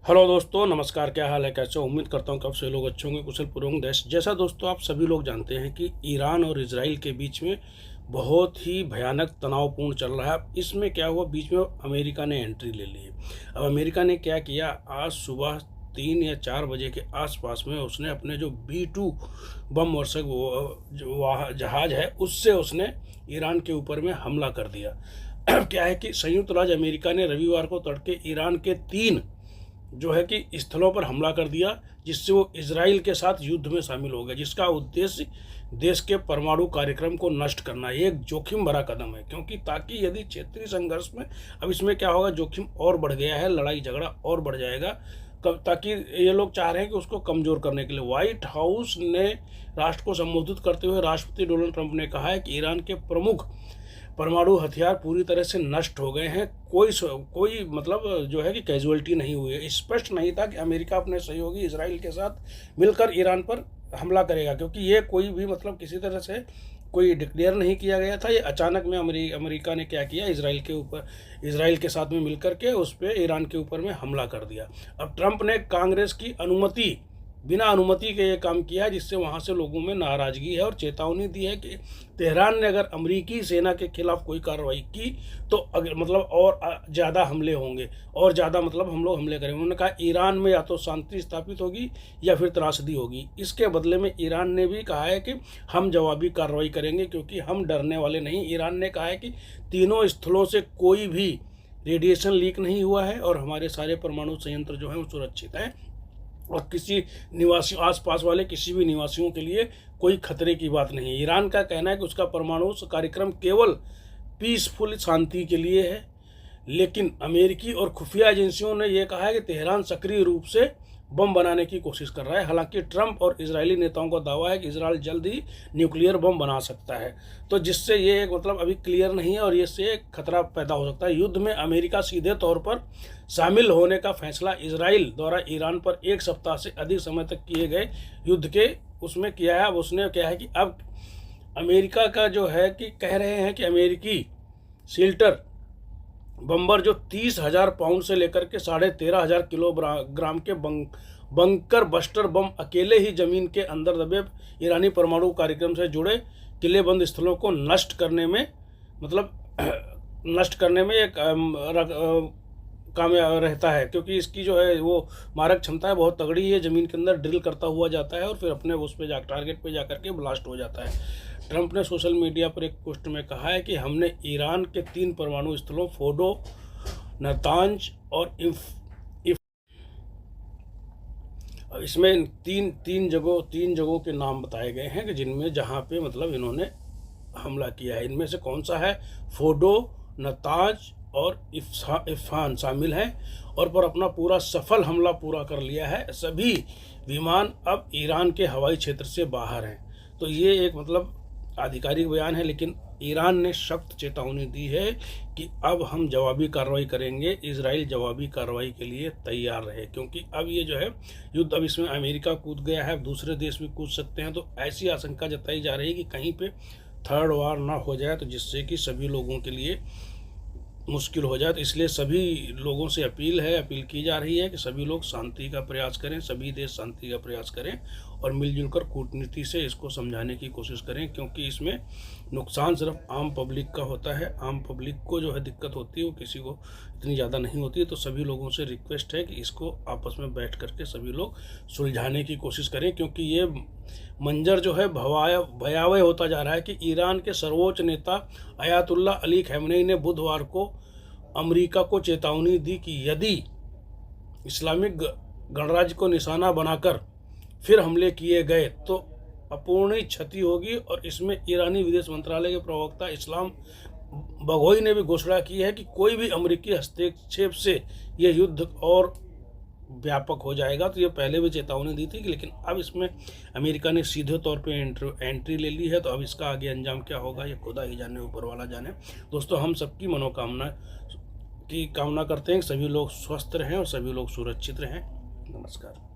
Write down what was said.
Hello दोस्तों, नमस्कार। क्या हाल है, कैसे हो? उम्मीद करता हूँ कि आप सभी लोग अच्छे होंगे, कुशल पूर्वक। देश जैसा दोस्तों, आप सभी लोग जानते हैं कि ईरान और इजराइल के बीच में बहुत ही भयानक तनावपूर्ण चल रहा है। इसमें क्या हुआ, बीच में अमेरिका ने एंट्री ले ली है। अब अमेरिका ने क्या किया, आज सुबह 3 या 4 बजे के आसपास में उसने अपने जो B-2 बम वर्षक जो जहाज है उससे उसने ईरान के ऊपर में हमला कर दिया। क्या है कि संयुक्त राज्य अमेरिका ने रविवार को तड़के ईरान के 3 जो है कि स्थलों पर हमला कर दिया, जिससे वो इजराइल के साथ युद्ध में शामिल हो गया, जिसका उद्देश्य देश के परमाणु कार्यक्रम को नष्ट करना। ये एक जोखिम भरा कदम है, क्योंकि ताकि यदि क्षेत्रीय संघर्ष में, अब इसमें क्या होगा, जोखिम और बढ़ गया है, लड़ाई झगड़ा और बढ़ जाएगा, ताकि ये लोग चाह रहे हैं कि उसको कमज़ोर करने के लिए। व्हाइट हाउस ने राष्ट्र को संबोधित करते हुए राष्ट्रपति डोनाल्ड ट्रंप ने कहा है कि ईरान के प्रमुख परमाणु हथियार पूरी तरह से नष्ट हो गए हैं, कोई मतलब जो है कि कैजुअलिटी नहीं हुई है। स्पष्ट नहीं था कि अमेरिका अपने सहयोगी इजराइल के साथ मिलकर ईरान पर हमला करेगा, क्योंकि ये कोई भी मतलब किसी तरह से कोई डिक्लेयर नहीं किया गया था। ये अचानक में अमेरिका ने क्या किया, इजराइल के साथ में मिलकर के उस पर ईरान के ऊपर में हमला कर दिया। अब ट्रंप ने कांग्रेस की बिना अनुमति के ये काम किया है, जिससे वहाँ से लोगों में नाराज़गी है और चेतावनी दी है कि तेहरान ने अगर अमेरिकी सेना के खिलाफ कोई कार्रवाई की तो अगर मतलब और ज़्यादा हमले होंगे, और ज़्यादा मतलब हम लोग हमले करेंगे। उन्होंने कहा ईरान में या तो शांति स्थापित होगी या फिर त्रासदी होगी। इसके बदले में ईरान ने भी कहा है कि हम जवाबी कार्रवाई करेंगे, क्योंकि हम डरने वाले नहीं। ईरान ने कहा है कि तीनों स्थलों से कोई भी रेडिएशन लीक नहीं हुआ है और हमारे सारे परमाणु संयंत्र जो हैं वो सुरक्षित हैं, और किसी निवासी आसपास वाले किसी भी निवासियों के लिए कोई खतरे की बात नहीं है। ईरान का कहना है कि उसका परमाणु कार्यक्रम केवल पीसफुल शांति के लिए है, लेकिन अमेरिकी और खुफिया एजेंसियों ने यह कहा है कि तेहरान सक्रिय रूप से बम बनाने की कोशिश कर रहा है। हालांकि ट्रंप और इजरायली नेताओं का दावा है कि इजराइल जल्द ही न्यूक्लियर बम बना सकता है, तो जिससे ये एक मतलब अभी क्लियर नहीं है और इससे एक खतरा पैदा हो सकता है। युद्ध में अमेरिका सीधे तौर पर शामिल होने का फैसला इजराइल द्वारा ईरान पर 1 सप्ताह से अधिक समय तक किए गए युद्ध के उसमें किया है। अब उसने क्या है कि अब अमेरिका का जो है कि कह रहे हैं कि अमेरिकी शिल्टर बम्बर जो 30,000 पाउंड से लेकर के 13,500 किलोग्राम के बंकर बस्टर बम अकेले ही जमीन के अंदर दबे ईरानी परमाणु कार्यक्रम से जुड़े किलेबंद स्थलों को नष्ट करने में एक कामयाब रहता है, क्योंकि इसकी जो है वो मारक क्षमता है बहुत तगड़ी है। ज़मीन के अंदर ड्रिल करता हुआ जाता है और फिर अपने उस पे टारगेट पे जा करके ब्लास्ट हो जाता है। ट्रंप ने सोशल मीडिया पर एक पोस्ट में कहा है कि हमने ईरान के 3 परमाणु स्थलों फोर्डो, नातांज और इसमें तीन जगहों के नाम बताए गए हैं कि जिनमें जहाँ पे मतलब इन्होंने हमला किया है। इनमें से कौन सा है, फोर्डो, नातांज और इस्फहान शामिल हैं, और पर अपना पूरा सफल हमला पूरा कर लिया है। सभी विमान अब ईरान के हवाई क्षेत्र से बाहर हैं। तो ये एक मतलब आधिकारिक बयान है, लेकिन ईरान ने सख्त चेतावनी दी है कि अब हम जवाबी कार्रवाई करेंगे। इजराइल जवाबी कार्रवाई के लिए तैयार रहे, क्योंकि अब ये जो है युद्ध, अब इसमें अमेरिका कूद गया है, दूसरे देश भी कूद सकते हैं। तो ऐसी आशंका जताई जा रही है कि कहीं पे थर्ड वार ना हो जाए, तो जिससे कि सभी लोगों के लिए मुश्किल हो जाए। तो इसलिए सभी लोगों से अपील की जा रही है कि सभी लोग शांति का प्रयास करें, सभी देश शांति का प्रयास करें और मिलजुल कर कूटनीति से इसको समझाने की कोशिश करें, क्योंकि इसमें नुकसान सिर्फ आम पब्लिक का होता है। आम पब्लिक को जो है दिक्कत होती है वो किसी को इतनी ज़्यादा नहीं होती है। तो सभी लोगों से रिक्वेस्ट है कि इसको आपस में बैठ करके सभी लोग सुलझाने की कोशिश करें, क्योंकि ये मंजर जो है भयावह होता जा रहा है कि ईरान के सर्वोच्च नेता अयातुल्ला अली खamenei ने बुधवार को अमेरिका को चेतावनी दी कि यदि इस्लामिक गणराज्य को निशाना बनाकर फिर हमले किए गए तो अपूर्णीय क्षति होगी। और इसमें ईरानी विदेश मंत्रालय के प्रवक्ता इस्लाम बघोई ने भी घोषणा की है कि कोई भी अमेरिकी हस्तक्षेप से यह युद्ध और व्यापक हो जाएगा। तो ये पहले भी चेतावनी दी थी, लेकिन अब इसमें अमेरिका ने सीधे तौर पे एंट्री ले ली है। तो अब इसका आगे अंजाम क्या होगा ये खुदा ही जाने, ऊपर वाला जाने। दोस्तों, हम सबकी मनोकामना की कामना करते हैं कि सभी लोग स्वस्थ रहें और सभी लोग सुरक्षित रहें। नमस्कार।